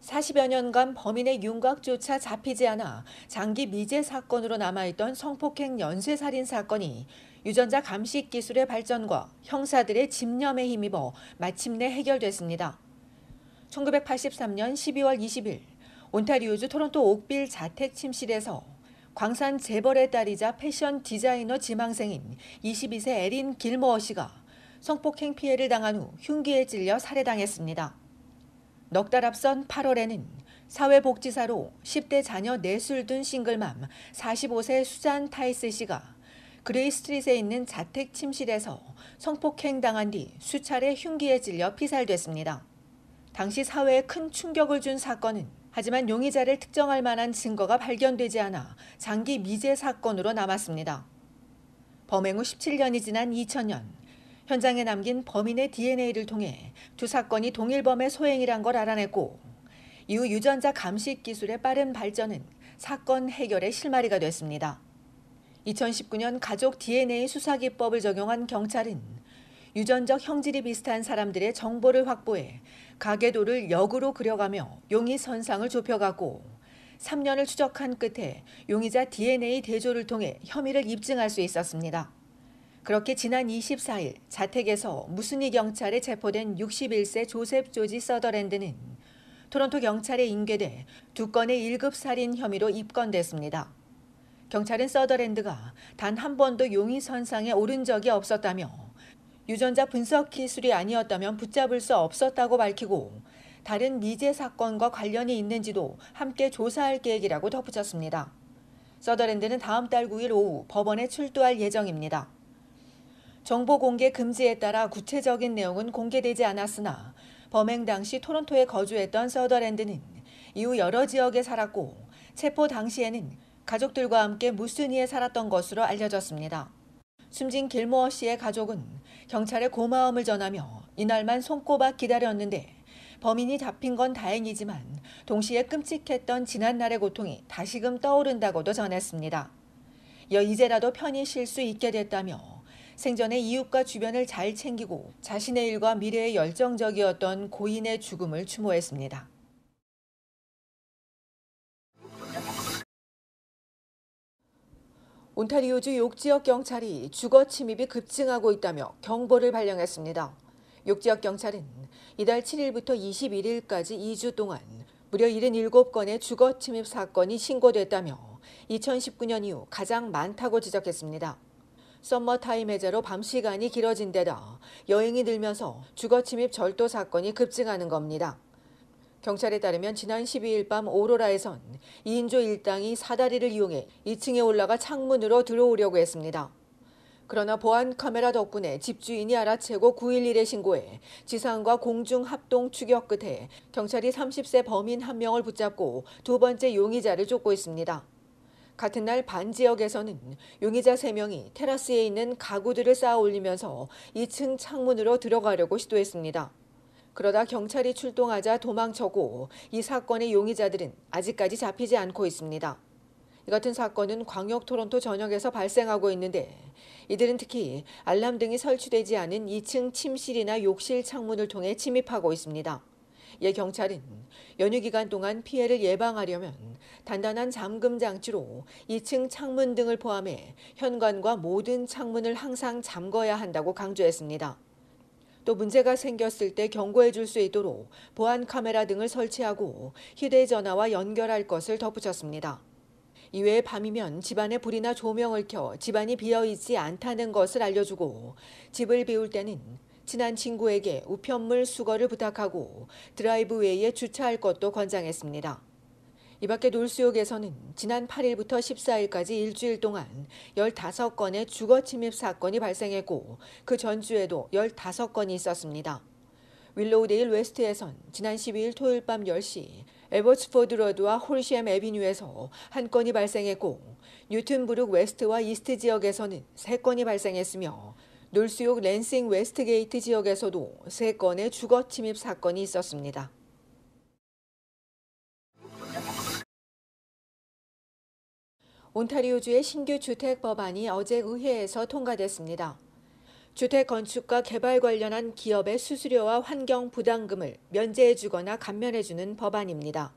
40여 년간 범인의 윤곽조차 잡히지 않아 장기 미제 사건으로 남아있던 성폭행 연쇄살인 사건이 유전자 감식 기술의 발전과 형사들의 집념에 힘입어 마침내 해결됐습니다. 1983년 12월 20일 온타리오주 토론토 옥빌 자택 침실에서 광산 재벌의 딸이자 패션 디자이너 지망생인 22세 에린 길모어 씨가 성폭행 피해를 당한 후 흉기에 찔려 살해당했습니다. 넉 달 앞선 8월에는 사회복지사로 10대 자녀 넷을 둔 싱글맘 45세 수잔 타이스 씨가 그레이 스트릿에 있는 자택 침실에서 성폭행 당한 뒤 수차례 흉기에 찔려 피살됐습니다. 당시 사회에 큰 충격을 준 사건은 하지만 용의자를 특정할 만한 증거가 발견되지 않아 장기 미제 사건으로 남았습니다. 범행 후 17년이 지난 2000년 현장에 남긴 범인의 DNA를 통해 두 사건이 동일범의 소행이란 걸 알아냈고 이후 유전자 감식 기술의 빠른 발전은 사건 해결의 실마리가 됐습니다. 2019년 가족 DNA 수사기법을 적용한 경찰은 유전적 형질이 비슷한 사람들의 정보를 확보해 가계도를 역으로 그려가며 용의 선상을 좁혀갔고 3년을 추적한 끝에 용의자 DNA 대조를 통해 혐의를 입증할 수 있었습니다. 그렇게 지난 24일 자택에서 무순이 경찰에 체포된 61세 조셉 조지 서더랜드는 토론토 경찰에 인계돼 2건의 1급 살인 혐의로 입건됐습니다. 경찰은 서더랜드가 단 한 번도 용의 선상에 오른 적이 없었다며 유전자 분석 기술이 아니었다면 붙잡을 수 없었다고 밝히고 다른 미제 사건과 관련이 있는지도 함께 조사할 계획이라고 덧붙였습니다. 서더랜드는 다음 달 9일 오후 법원에 출두할 예정입니다. 정보 공개 금지에 따라 구체적인 내용은 공개되지 않았으나 범행 당시 토론토에 거주했던 서더랜드는 이후 여러 지역에 살았고 체포 당시에는 가족들과 함께 무순이에 살았던 것으로 알려졌습니다. 숨진 길모어 씨의 가족은 경찰에 고마움을 전하며 이날만 손꼽아 기다렸는데 범인이 잡힌 건 다행이지만 동시에 끔찍했던 지난날의 고통이 다시금 떠오른다고도 전했습니다. 이제라도 편히 쉴 수 있게 됐다며 생전에 이웃과 주변을 잘 챙기고 자신의 일과 미래에 열정적이었던 고인의 죽음을 추모했습니다. 온타리오주 욕지역 경찰이 주거 침입이 급증하고 있다며 경보를 발령했습니다. 욕지역 경찰은 이달 7일부터 21일까지 2주 동안 무려 77건의 주거 침입 사건이 신고됐다며 2019년 이후 가장 많다고 지적했습니다. 썸머타임 해제로 밤 시간이 길어진 데다 여행이 늘면서 주거 침입 절도 사건이 급증하는 겁니다. 경찰에 따르면 지난 12일 밤 오로라에선 2인조 일당이 사다리를 이용해 2층에 올라가 창문으로 들어오려고 했습니다. 그러나 보안 카메라 덕분에 집주인이 알아채고 911에 신고해 지상과 공중 합동 추격 끝에 경찰이 30세 범인 한 명을 붙잡고 두 번째 용의자를 쫓고 있습니다. 같은 날 반 지역에서는 용의자 3명이 테라스에 있는 가구들을 쌓아 올리면서 2층 창문으로 들어가려고 시도했습니다. 그러다 경찰이 출동하자 도망쳤고 이 사건의 용의자들은 아직까지 잡히지 않고 있습니다. 이 같은 사건은 광역 토론토 전역에서 발생하고 있는데 이들은 특히 알람 등이 설치되지 않은 2층 침실이나 욕실 창문을 통해 침입하고 있습니다. 이에 경찰은 연휴 기간 동안 피해를 예방하려면 단단한 잠금 장치로 2층 창문 등을 포함해 현관과 모든 창문을 항상 잠궈야 한다고 강조했습니다. 또 문제가 생겼을 때 경고해 줄 수 있도록 보안 카메라 등을 설치하고 휴대전화와 연결할 것을 덧붙였습니다. 이외에 밤이면 집안에 불이나 조명을 켜 집안이 비어있지 않다는 것을 알려주고 집을 비울 때는 친한 친구에게 우편물 수거를 부탁하고 드라이브웨이에 주차할 것도 권장했습니다. 이 밖에 놀수욕에서는 지난 8일부터 14일까지 일주일 동안 15건의 주거 침입 사건이 발생했고 그 전주에도 15건이 있었습니다. 윌로우데일 웨스트에선 지난 12일 토요일 밤 10시 에버츠포드 로드와 홀시엠 애비뉴에서 1건이 발생했고 뉴튼브룩 웨스트와 이스트 지역에서는 3건이 발생했으며 놀수욕 랜싱 웨스트게이트 지역에서도 3건의 주거 침입 사건이 있었습니다. 온타리오주의 신규 주택 법안이 어제 의회에서 통과됐습니다. 주택 건축과 개발 관련한 기업의 수수료와 환경 부담금을 면제해주거나 감면해주는 법안입니다.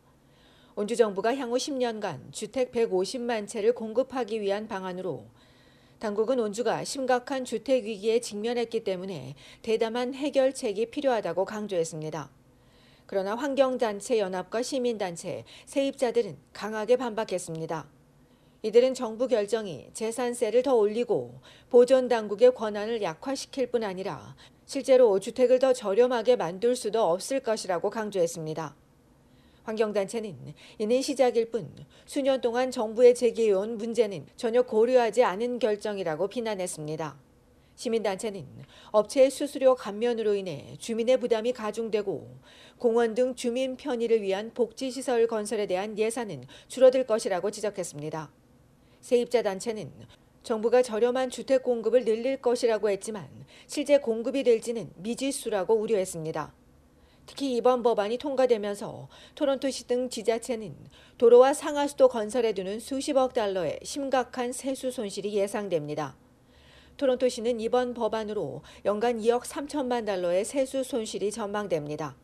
온주 정부가 향후 10년간 주택 150만 채를 공급하기 위한 방안으로 당국은 온주가 심각한 주택 위기에 직면했기 때문에 대담한 해결책이 필요하다고 강조했습니다. 그러나 환경단체 연합과 시민단체, 세입자들은 강하게 반박했습니다. 이들은 정부 결정이 재산세를 더 올리고 보존당국의 권한을 약화시킬 뿐 아니라 실제로 주택을 더 저렴하게 만들 수도 없을 것이라고 강조했습니다. 환경단체는 이는 시작일 뿐 수년 동안 정부에 제기해온 문제는 전혀 고려하지 않은 결정이라고 비난했습니다. 시민단체는 업체의 수수료 감면으로 인해 주민의 부담이 가중되고 공원 등 주민 편의를 위한 복지시설 건설에 대한 예산은 줄어들 것이라고 지적했습니다. 세입자 단체는 정부가 저렴한 주택 공급을 늘릴 것이라고 했지만 실제 공급이 될지는 미지수라고 우려했습니다. 특히 이번 법안이 통과되면서 토론토시 등 지자체는 도로와 상하수도 건설에 드는 수십억 달러의 심각한 세수 손실이 예상됩니다. 토론토시는 이번 법안으로 연간 2억 3천만 달러의 세수 손실이 전망됩니다.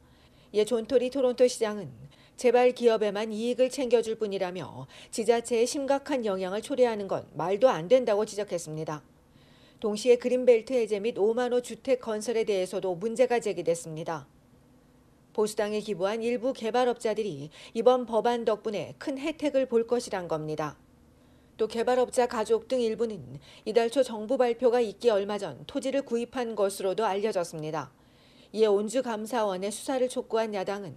이에 존토리 토론토시장은 재발 기업에만 이익을 챙겨줄 뿐이라며 지자체에 심각한 영향을 초래하는 건 말도 안 된다고 지적했습니다. 동시에 그린벨트 해제 및 5만 호 주택 건설에 대해서도 문제가 제기됐습니다. 보수당에 기부한 일부 개발업자들이 이번 법안 덕분에 큰 혜택을 볼 것이란 겁니다. 또 개발업자 가족 등 일부는 이달 초 정부 발표가 있기 얼마 전 토지를 구입한 것으로도 알려졌습니다. 이에 온주감사원의 수사를 촉구한 야당은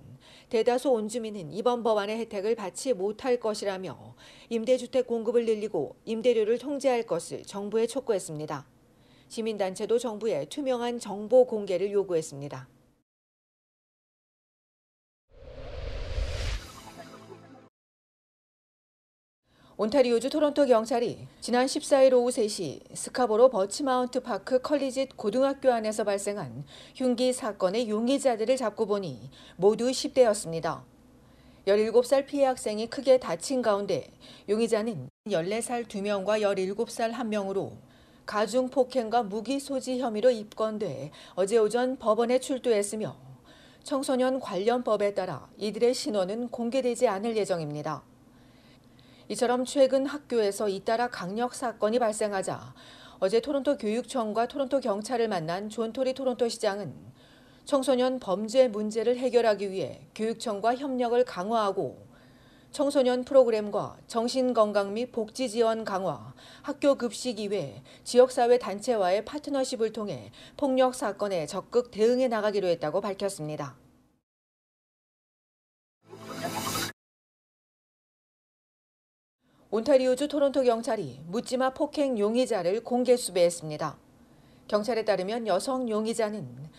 대다수 온주민은 이번 법안의 혜택을 받지 못할 것이라며 임대주택 공급을 늘리고 임대료를 통제할 것을 정부에 촉구했습니다. 시민단체도 정부에 투명한 정보 공개를 요구했습니다. 온타리오주 토론토 경찰이 지난 14일 오후 3시 스카보로 버치마운트 파크 컬리짓 고등학교 안에서 발생한 흉기 사건의 용의자들을 잡고 보니 모두 10대였습니다. 17살 피해 학생이 크게 다친 가운데 용의자는 14살 2명과 17살 1명으로 가중폭행과 무기 소지 혐의로 입건돼 어제 오전 법원에 출두했으며 청소년 관련법에 따라 이들의 신원은 공개되지 않을 예정입니다. 이처럼 최근 학교에서 잇따라 강력 사건이 발생하자 어제 토론토 교육청과 토론토 경찰을 만난 존토리 토론토 시장은 청소년 범죄 문제를 해결하기 위해 교육청과 협력을 강화하고 청소년 프로그램과 정신건강 및 복지 지원 강화, 학교 급식 이외 지역사회 단체와의 파트너십을 통해 폭력 사건에 적극 대응해 나가기로 했다고 밝혔습니다. 온타리오주 토론토 경찰이 묻지마 폭행 용의자를 공개 수배했습니다. 경찰에 따르면 여성 용의자는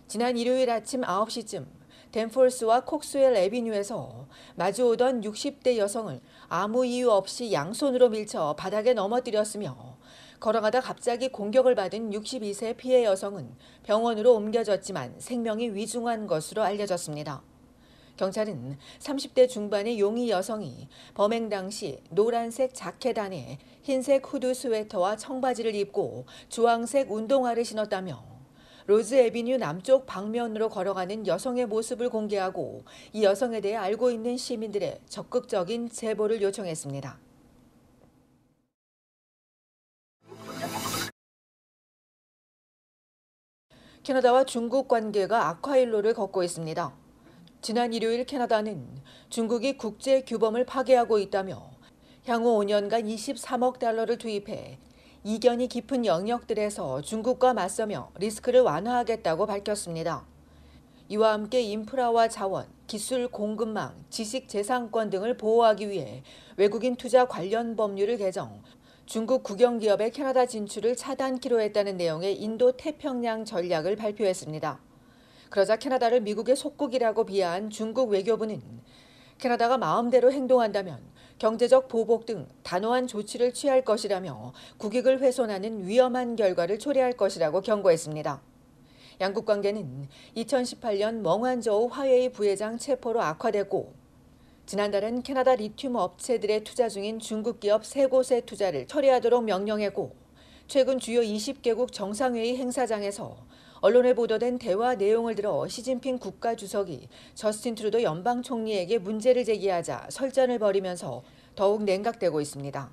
지난 일요일 아침 9시쯤 댄포스와 콕스웰 애비뉴에서 마주오던 60대 여성을 아무 이유 없이 양손으로 밀쳐 바닥에 넘어뜨렸으며 걸어가다 갑자기 공격을 받은 62세 피해 여성은 병원으로 옮겨졌지만 생명이 위중한 것으로 알려졌습니다. 경찰은 30대 중반의 용의 여성이 범행 당시 노란색 자켓 안에 흰색 후드 스웨터와 청바지를 입고 주황색 운동화를 신었다며 로즈 애비뉴 남쪽 방면으로 걸어가는 여성의 모습을 공개하고 이 여성에 대해 알고 있는 시민들의 적극적인 제보를 요청했습니다. 캐나다와 중국 관계가 악화일로를 걷고 있습니다. 지난 일요일 캐나다는 중국이 국제 규범을 파괴하고 있다며 향후 5년간 23억 달러를 투입해 이견이 깊은 영역들에서 중국과 맞서며 리스크를 완화하겠다고 밝혔습니다. 이와 함께 인프라와 자원, 기술 공급망, 지식재산권 등을 보호하기 위해 외국인 투자 관련 법률을 개정, 중국 국영기업의 캐나다 진출을 차단키로 했다는 내용의 인도 태평양 전략을 발표했습니다. 그러자 캐나다를 미국의 속국이라고 비하한 중국 외교부는 캐나다가 마음대로 행동한다면 경제적 보복 등 단호한 조치를 취할 것이라며 국익을 훼손하는 위험한 결과를 초래할 것이라고 경고했습니다. 양국 관계는 2018년 멍완저우 화웨이 부회장 체포로 악화됐고 지난달엔 캐나다 리튬 업체들의 투자 중인 중국 기업 3곳의 투자를 철회하도록 명령했고 최근 주요 20개국 정상회의 행사장에서 언론에 보도된 대화 내용을 들어 시진핑 국가주석이 저스틴 트루도 연방 총리에게 문제를 제기하자 설전을 벌이면서 더욱 냉각되고 있습니다.